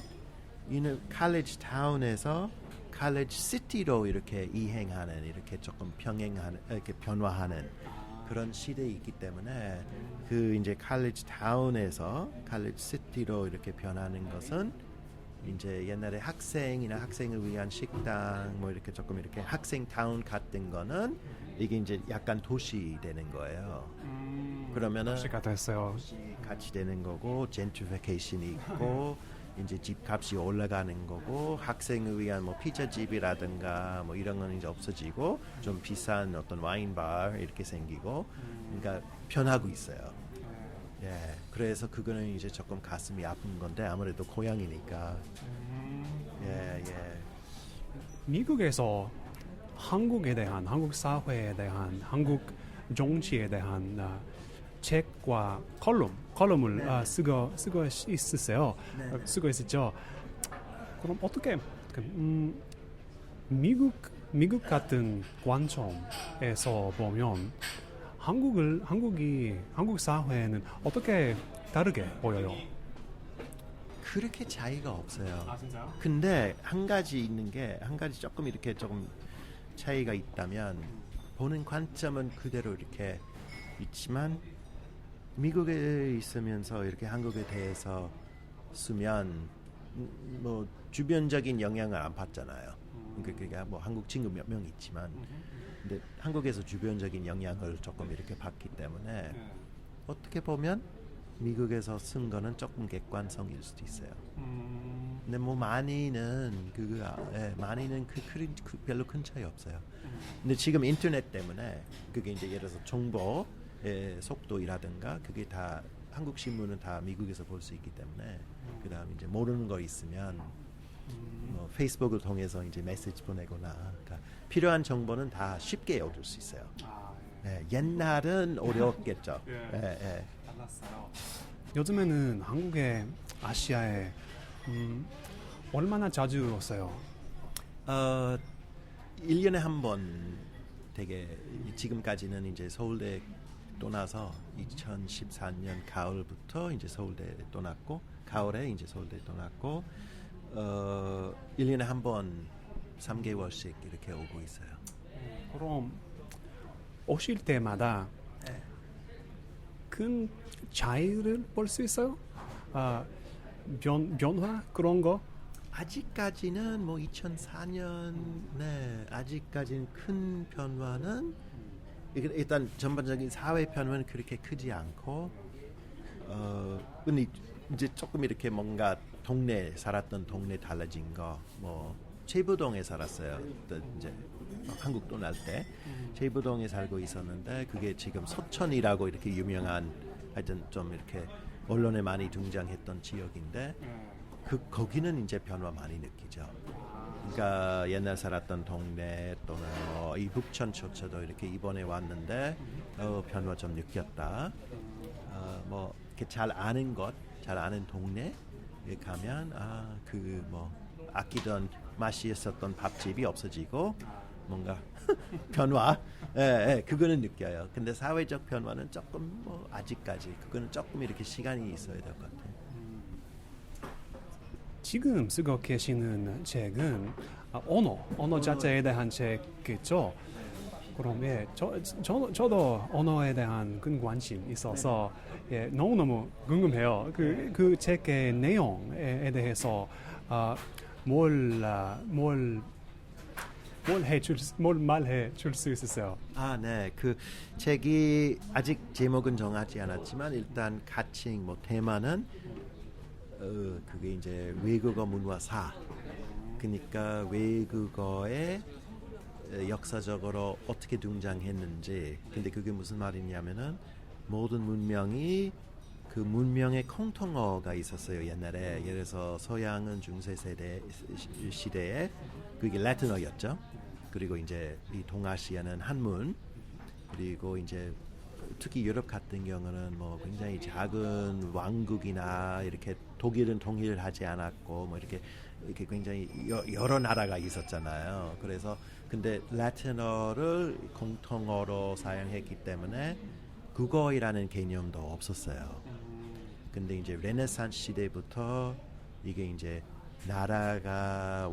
[SPEAKER 2] 이는 칼리지 타운에서 칼리지 시티로 이렇게 이행하는 이렇게 조금 병행하는 이렇게 변화하는 그런 시대에 있기 때문에 그 이제 칼리지 타운에서 칼리지 시티로 이렇게 변하는 것은 이제 옛날에 학생이나 학생을 위한 식당 뭐 이렇게 조금 이렇게 학생 타운 같은 거는 이게 이제 약간 도시 되는 거예요. 그러면은
[SPEAKER 1] 도시가 됐어요.
[SPEAKER 2] 같이 되는 거고 젠트리피케이션이 있고 이제 집값이 올라가는 거고 학생을 위한 뭐 피자집이라든가 뭐 이런 건 이제 없어지고 좀 비싼 어떤 와인바 이렇게 생기고 그러니까 변하고 있어요. 예, 그래서 그거는 이제 조금 가슴이 아픈 건데 아무래도 고향이니까. 예.
[SPEAKER 1] 미국에서 한국에 대한 한국 사회에 대한 한국 정치에 대한 책과 컬럼을 쓰고 있으세요. 쓰고 있었죠. 그럼 어떻게 미국 같은 관점에서 보면 한국 사회는 어떻게 다르게 보여요?
[SPEAKER 2] 그렇게 차이가 없어요.
[SPEAKER 1] 아 진짜요?
[SPEAKER 2] 근데 한 가지 조금 이렇게 조금 차이가 있다면 보는 관점은 그대로 이렇게 있지만 미국에 있으면서 이렇게 한국에 대해서 쓰면 뭐 주변적인 영향을 안 받잖아요. 그러니까 뭐 한국 친구 몇 명 있지만 근데 한국에서 주변적인 영향을 조금 이렇게 받기 때문에 어떻게 보면 미국에서 쓴 거는 조금 객관성일 수도 있어요. 근데 뭐 많이는 별로 큰 차이 없어요. 근데 지금 인터넷 때문에 그게 이제 예를 들어서 정보의 속도라든가 그게 다 한국 신문은 다 미국에서 볼 수 있기 때문에 그다음 이제 모르는 거 있으면 뭐 페이스북을 통해서 이제 메시지 보내거나 그러니까 필요한 정보는 다 쉽게 얻을 수 있어요. 옛날은 어려웠겠죠.
[SPEAKER 1] 달랐어요. 요즘에는 한국에 아시아에 얼마나 자주 오세요?
[SPEAKER 2] 1년에 한 번 되게 지금까지는 이제 서울대 떠나서 2014년 가을부터 이제 서울대 떠났고 가을에 이제 서울대 떠났고 1년에 한 번 3개월씩 이렇게 오고 있어요.
[SPEAKER 1] 그럼 오실 때마다 큰 차이를 볼 수 있어요? 변화 그런 거?
[SPEAKER 2] 아직까지는 뭐 2004년 아직까지는 큰 변화는 일단 전반적인 사회 변화는 그렇게 크지 않고 근데 이제 조금 이렇게 뭔가 살았던 동네 달라진 거 뭐 제부동에 살았어요. 또 이제 한국 떠날 때 제부동에 살고 있었는데 그게 지금 소천이라고 이렇게 유명한 하여튼 좀 이렇게 언론에 많이 등장했던 지역인데 거기는 이제 변화 많이 느끼죠. 그러니까 옛날 살았던 동네 또는 뭐 이 북천초처도 이렇게 이번에 왔는데 변화 좀 느꼈다. 뭐 이렇게 잘 아는 것, 잘 아는 동네에 가면 그 뭐 아끼던 맛이 있었던 밥집이 없어지고 뭔가 변화, 그거는 느껴요. 근데 사회적 변화는 조금 뭐 아직까지 그거는 조금 이렇게 시간이 있어야 될 것 같아요.
[SPEAKER 1] 지금 쓰고 계시는 책은 언어 자체에 대한 책이죠. 그럼 저도 언어에 대한 큰 관심 있어서 너무너무 궁금해요. 그 책의 내용에 대해서 뭘 말해 줄 수 있으세요?
[SPEAKER 2] 네. 그 책이 아직 제목은 정하지 않았지만 일단 가칭 뭐 테마는 그게 이제 외국어 문화사. 그러니까 외국어의 역사적으로 어떻게 등장했는지. 근데 그게 무슨 말이냐면은 모든 문명이 그 문명의 공통어가 있었어요 옛날에. 예를 들어서 서양은 중세 세대 시대에 그게 라틴어였죠. 그리고 이제 이 동아시아는 한문. 그리고 이제 특히 유럽 같은 경우는 뭐 굉장히 작은 왕국이나 이렇게 독일은 통일하지 않았고 뭐 이렇게 굉장히 여러 나라가 있었잖아요. 그래서 근데 라틴어를 공통어로 사용했기 때문에 국어이라는 개념도 없었어요. 근데 이제 레네상스 시대부터 이게 이제 나라가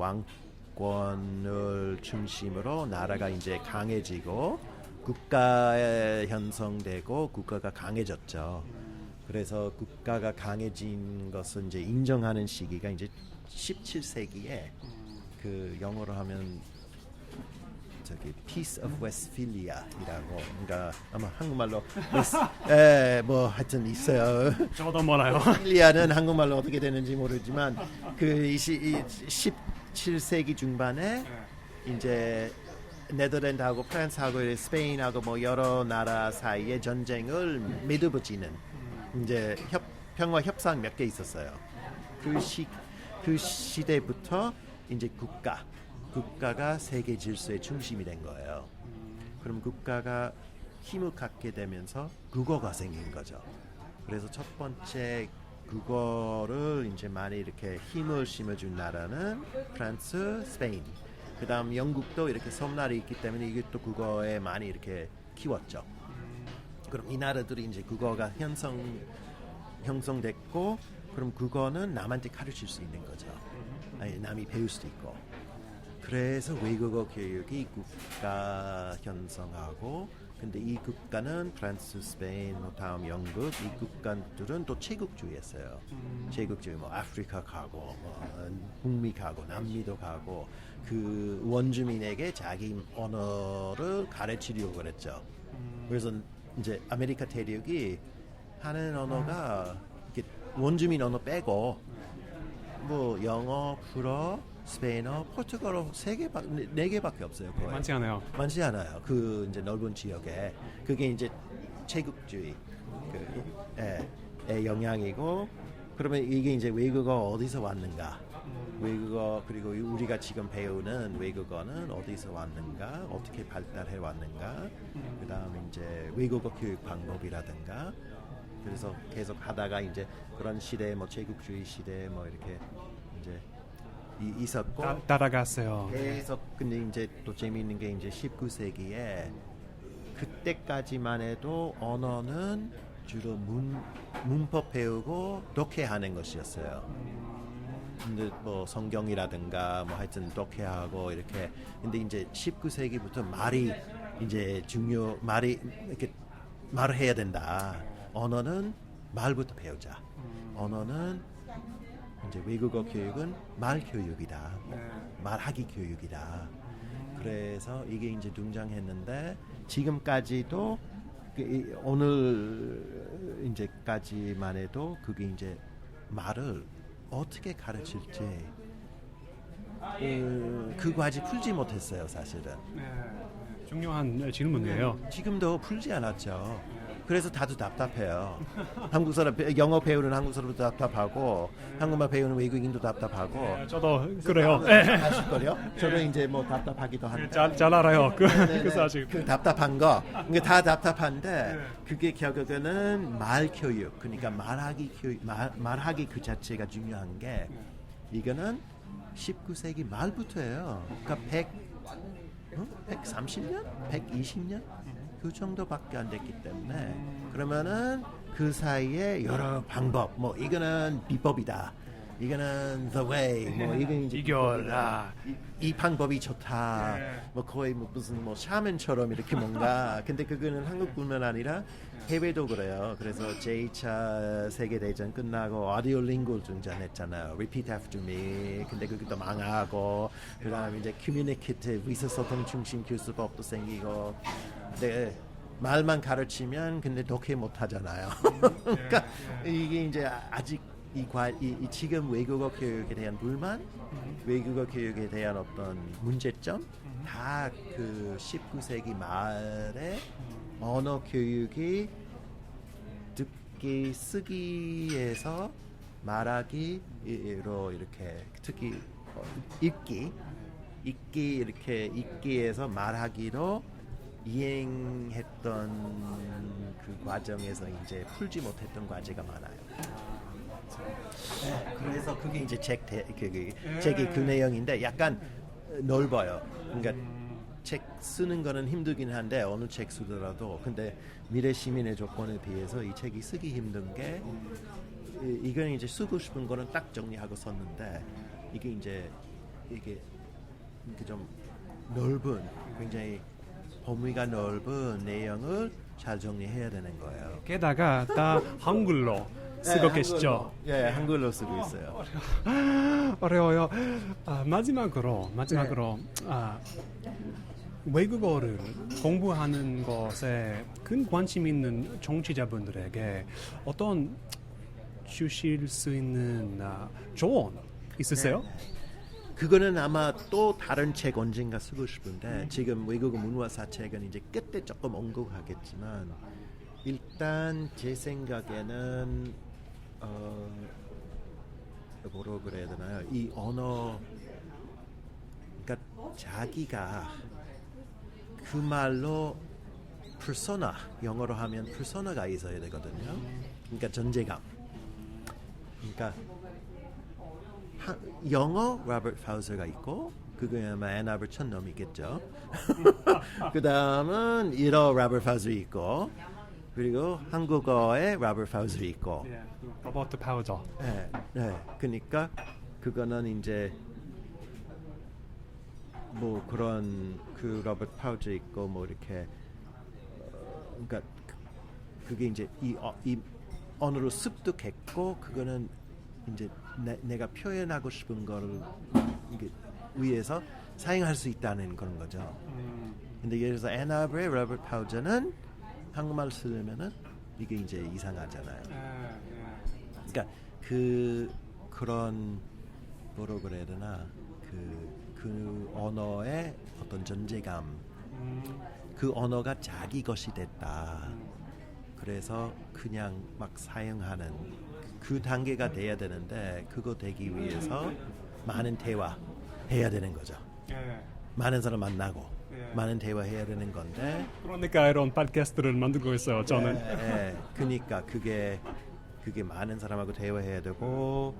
[SPEAKER 2] 왕권을 중심으로 나라가 이제 강해지고 국가에 형성되고 국가가 강해졌죠. 그래서 국가가 강해진 것을 이제 인정하는 시기가 이제 17세기에 그 영어로 하면 저기 Peace of Westphalia이라고, 그러니까 아마 한국말로 뭐 하여튼 있어요.
[SPEAKER 1] 저도 몰라요.
[SPEAKER 2] 웨스트팔리아는 한국말로 어떻게 되는지 모르지만 그 17세기 중반에 이제 네덜란드하고 프랑스하고 스페인하고 뭐 여러 나라 사이에 전쟁을 매듭지는 이제 평화 협상 몇 개 있었어요. 그 시대부터 이제 국가가 세계 질서의 중심이 된 거예요. 그럼 국가가 힘을 갖게 되면서 국어가 생긴 거죠. 그래서 첫 번째 국어를 이제 많이 이렇게 힘을 심어준 나라는 프랑스, 스페인. 그다음 영국도 이렇게 섬나라에 있기 때문에 이게 또 국어에 많이 이렇게 키웠죠. 그럼 이 나라들이 이제 국어가 형성됐고, 그럼 국어는 남한테 가르칠 수 있는 거죠. 아니, 남이 배울 수도 있고. 그래서 외국어 교육이 국가 형성하고, 근데 이 국가는 프랑스, 스페인, 뭐 다음 영국, 이 국가들은 또 제국주의였어요. 제국주의, 뭐 아프리카 가고, 뭐 북미 가고, 남미도 가고, 그 원주민에게 자기 언어를 가르치려고 그랬죠. 그래서 이제 아메리카 대륙이 하는 언어가 이렇게 원주민 언어 빼고 뭐 영어, 불어, 스페인어, 포르투갈어 4개밖에 없어요. 거의.
[SPEAKER 1] 많지 않아요.
[SPEAKER 2] 많지 않아요. 그 이제 넓은 지역에 그게 이제 제국주의 의 영향이고, 그러면 이게 이제 외국어 어디서 왔는가? 외국어, 그리고 우리가 지금 배우는 외국어는 어디서 왔는가? 어떻게 발달해 왔는가? 그다음에 이제 외국어 교육 방법이라든가. 그래서 계속 하다가 이제 그런 시대, 뭐 제국주의 시대 뭐 이렇게 이제 있었고
[SPEAKER 1] 따라갔어요.
[SPEAKER 2] 계속. 근데 이제 또 재미있는 게 이제 19세기에 그때까지만 해도 언어는 주로 문법 배우고 독해하는 것이었어요. 근데 뭐 성경이라든가 뭐 하여튼 독해하고 이렇게. 근데 이제 19세기부터 말이 이제 말이 이렇게 말을 해야 된다. 언어는 말부터 배우자. 언어는 이제 외국어 교육은 말 교육이다. 말하기 교육이다. 그래서 이게 이제 등장했는데 지금까지도 오늘 이제까지만 해도 그게 이제 말을 어떻게 가르칠지 그 과제 풀지 못했어요, 사실은.
[SPEAKER 1] 중요한 질문이에요.
[SPEAKER 2] 지금도 풀지 않았죠. 그래서 다들 답답해요. 한국 사람 영어 배우는 한국 사람도 답답하고 한국말 배우는 외국인도 답답하고.
[SPEAKER 1] 저도 그래요.
[SPEAKER 2] 아실걸요? 저도 이제 뭐 답답하기도 한데.
[SPEAKER 1] 잘 알아요. 그
[SPEAKER 2] 네네.
[SPEAKER 1] 사실.
[SPEAKER 2] 그 답답한 거, 그게 다 답답한데 그게 결국에는 말 교육, 그러니까 말하기 그 자체가 중요한 게 이거는 19세기 말부터예요. 그러니까 130년, 120년 그 정도밖에 안 됐기 때문에 그러면은 그 사이에 여러 방법, 뭐 이거는 비법이다. 이거는 the way, 뭐 이건 이제
[SPEAKER 1] 이겨라.
[SPEAKER 2] 이 방법이 좋다. 뭐 거의 뭐 무슨 뭐 샤먼처럼 이렇게 뭔가. 근데 그거는 한국뿐만 아니라 해외도 그래요. 그래서 제2차 세계대전 끝나고 오디오 링구얼 등장했잖아요. Repeat after me. 근데 그게 또 망하고 그다음에 이제 communicative 의사소통 중심 교수법도 생기고. 근데 말만 가르치면 근데 독해 못 하잖아요. 그러니까 이게 이제 아직 이 지금 외국어 교육에 대한 불만, 외국어 교육에 대한 어떤 문제점, 다 그 19세기 말에 언어 교육이 듣기, 쓰기에서 말하기로 이렇게 특히 읽기 이렇게 읽기에서 말하기로 이행했던 그 과정에서 이제 풀지 못했던 과제가 많아요. 그래서 그게 이제 책의 그 내용인데 약간 넓어요. 그러니까 책 쓰는 거는 힘들긴 한데 어느 책 쓰더라도 근데 미래 시민의 조건에 비해서 이 책이 쓰기 힘든 게 이건 이제 쓰고 싶은 거는 딱 정리하고 썼는데 이게 이제 이게 좀 넓은 굉장히 범위가 넓은 내용을 잘 정리해야 되는 거예요.
[SPEAKER 1] 게다가 다 한글로 쓰고 계시죠?
[SPEAKER 2] 예, 한글로 쓰고 있어요.
[SPEAKER 1] 어려워요. 마지막으로 외국어를 공부하는 것에 큰 관심 있는 청취자분들에게 어떤 주실 수 있는 조언 있으세요?
[SPEAKER 2] 그거는 아마 또 다른 책 언젠가 쓰고 싶은데 지금 외국어 문화사 책은 이제 끝에 조금 언급하겠지만 일단 제 생각에는 뭐라고 그래야 되나요? 이 언어 그러니까 자기가 그 말로 persona 영어로 하면 persona가 있어야 되거든요. 그러니까 존재감. 그러니까 영어 로버트 파우저가 있고 그게 아마 앤 아버천 놈이겠죠. 그 다음은 일어 로버트 파우저 있고 그리고 한국어에 로버트 파우저 있고.
[SPEAKER 1] 로버트 파우저.
[SPEAKER 2] 네. 그러니까 그거는 이제 뭐 그런 그 로버트 파우저 있고 뭐 이렇게 그러니까 그게 이제 이 언어로 습득했고 그거는 이제 내가 표현하고 싶은 거를 이게 위해서 사용할 수 있다는 그런 거죠. 근데 예를 들어서 앤 아버의 로버트 파우저는 한국말 쓰려면은 이게 이제 이상하잖아요. 그러니까 그런 뭐로 그래야 되나 그 언어의 어떤 존재감, 그 언어가 자기 것이 됐다. 그래서 그냥 막 사용하는 그 단계가 돼야 되는데 그거 되기 위해서 많은 대화 해야 되는 거죠. 많은 사람 만나고 많은 대화 해야 되는 건데.
[SPEAKER 1] 그러니까 이런 팟캐스트를 만들고 있어요. 저는.
[SPEAKER 2] 그러니까 그게 많은 사람하고 대화해야 되고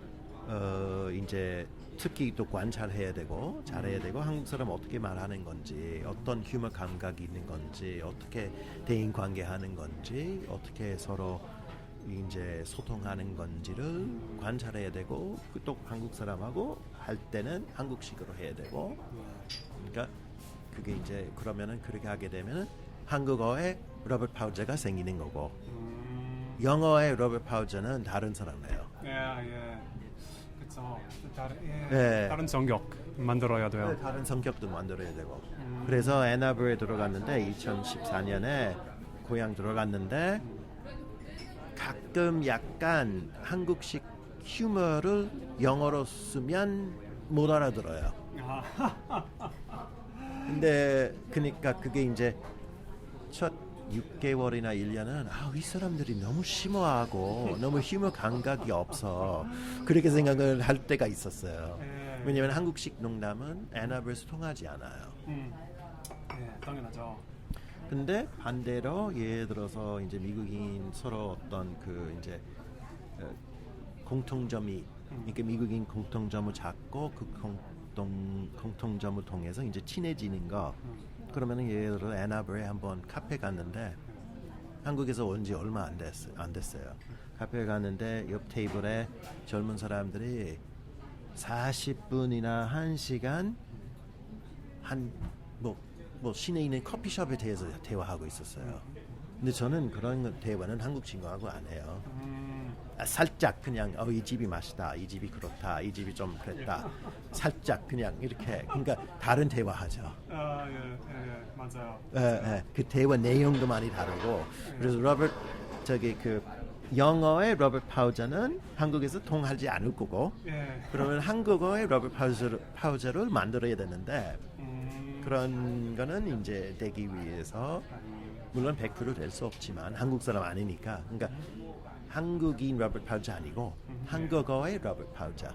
[SPEAKER 2] 이제 특히 또 관찰해야 되고 잘해야 되고 한국 사람 어떻게 말하는 건지 어떤 휴머 감각이 있는 건지 어떻게 대인 관계하는 건지 어떻게 서로 이제 소통하는 건지를 관찰해야 되고 또 한국 사람하고 할 때는 한국식으로 해야 되고 그러니까 그게 이제 그러면은 그렇게 하게 되면은 한국어에 로버트 파우저가 생기는 거고 영어의 로버트 파우저는 다른 사람이에요.
[SPEAKER 1] 그렇죠. 다른 성격 만들어야 돼요.
[SPEAKER 2] 네, 다른 성격도 만들어야 되고. 그래서 앤아버에 들어갔는데 2014년에 고향 들어갔는데 가끔 약간 한국식 휴머를 영어로 쓰면 못 알아들어요. 근데 그러니까 그게 이제 첫 6개월이나 1년은 이 사람들이 너무 심오하고 너무 휴머 감각이 없어. 그렇게 생각을 할 때가 있었어요. 왜냐면 한국식 농담은 애나버스 통하지 않아요.
[SPEAKER 1] 당연하죠.
[SPEAKER 2] 근데 반대로 예를 들어서 이제 미국인 서로 어떤 그 이제 공통점이 그러니까 미국인 공통점을 찾고 그 공통점을 통해서 이제 친해지는 거. 그러면은 예를 들어 애나버에 한번 카페 갔는데 한국에서 온 지 얼마 안 됐어요. 카페에 갔는데 옆 테이블에 젊은 사람들이 40분이나 1시간 뭐 시내에 있는 커피숍에 대해서 대화하고 있었어요. 근데 저는 그런 대화는 한국 친구하고 안 해요. 살짝 그냥 이 집이 맛있다, 이 집이 그렇다, 이 집이 좀 그랬다. 살짝 그냥 이렇게 그러니까 다른 대화하죠.
[SPEAKER 1] 맞아요.
[SPEAKER 2] 그 대화 내용도 많이 다르고 그래서 그 영어의 로버트 파우저는 한국에서 통하지 않을 거고 그러면 한국어의 로버트 파우저를 만들어야 되는데 그런 거는 이제 되기 위해서 물론 100% 될 수 없지만 한국 사람 아니니까 그러니까 한국인 로버트 파우저 아니고 한국어의 로버트 파우저.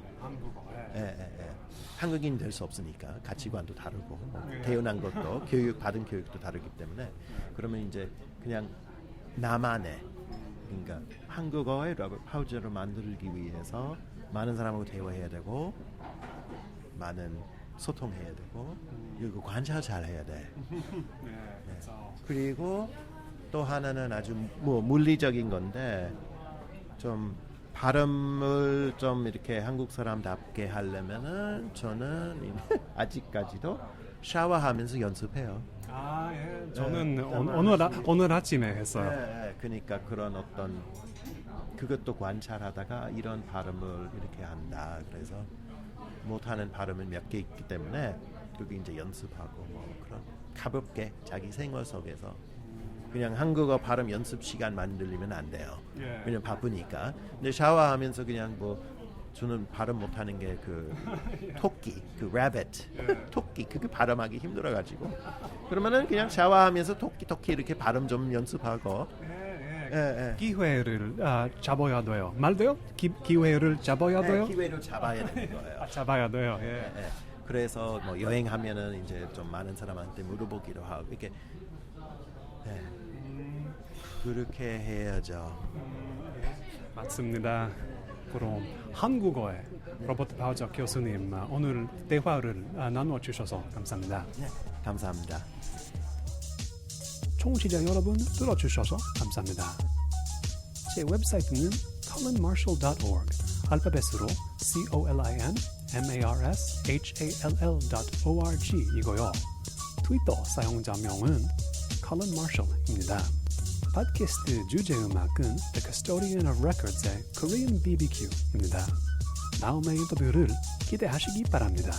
[SPEAKER 2] 한국인 될 수 없으니까 가치관도 다르고 태어난 것도 받은 교육도 다르기 때문에 그러면 이제 그냥 나만의 그러니까 한국어의 로버트 파우저를 만들기 위해서 많은 사람하고 대화해야 되고 많은 소통해야 되고 그리고 관찰 잘 해야 돼. 그리고 또 하나는 아주 뭐 물리적인 건데 좀 발음을 좀 이렇게 한국 사람답게 하려면은 저는 아직까지도 샤워하면서 연습해요.
[SPEAKER 1] 저는 오늘 아침에 했어요.
[SPEAKER 2] 그러니까 그런 어떤 그것도 관찰하다가 이런 발음을 이렇게 한다. 그래서 못하는 발음은 몇 개 있기 때문에 그게 이제 연습하고 뭐 그런 가볍게 자기 생활 속에서 그냥 한국어 발음 연습 시간 만들면 안 돼요. 왜냐면 바쁘니까. 근데 샤워하면서 그냥 뭐 저는 발음 못하는 게 그 토끼, 그 rabbit, 토끼 그게 발음하기 힘들어가지고 그러면은 그냥 샤워하면서 토끼 이렇게 발음 좀 연습하고.
[SPEAKER 1] 기회를 잡아야 돼요. 말돼요? 기회를 잡아야 돼요?
[SPEAKER 2] 기회를 잡아야 되는 거예요.
[SPEAKER 1] 잡아야 돼요.
[SPEAKER 2] 그래서 뭐 여행하면은 이제 좀 많은 사람한테 물어보기도 하고 이렇게 그렇게 해야죠.
[SPEAKER 1] 맞습니다. 그럼 한국어의 로버트 파우저 교수님 오늘 대화를 나누어 주셔서 감사합니다.
[SPEAKER 2] 감사합니다.
[SPEAKER 1] 청취자 여러분 들어주셔서 감사합니다. 제 웹사이트는 colinmarshall.org 알파벳으로 colinmarshall.org 이고요. 트위터 사용자명은 Colin Marshall입니다. 팟캐스트 주제 음악은 The Custodian of Records의 Korean BBQ입니다. 다음의 인터뷰를 기대하시기 바랍니다.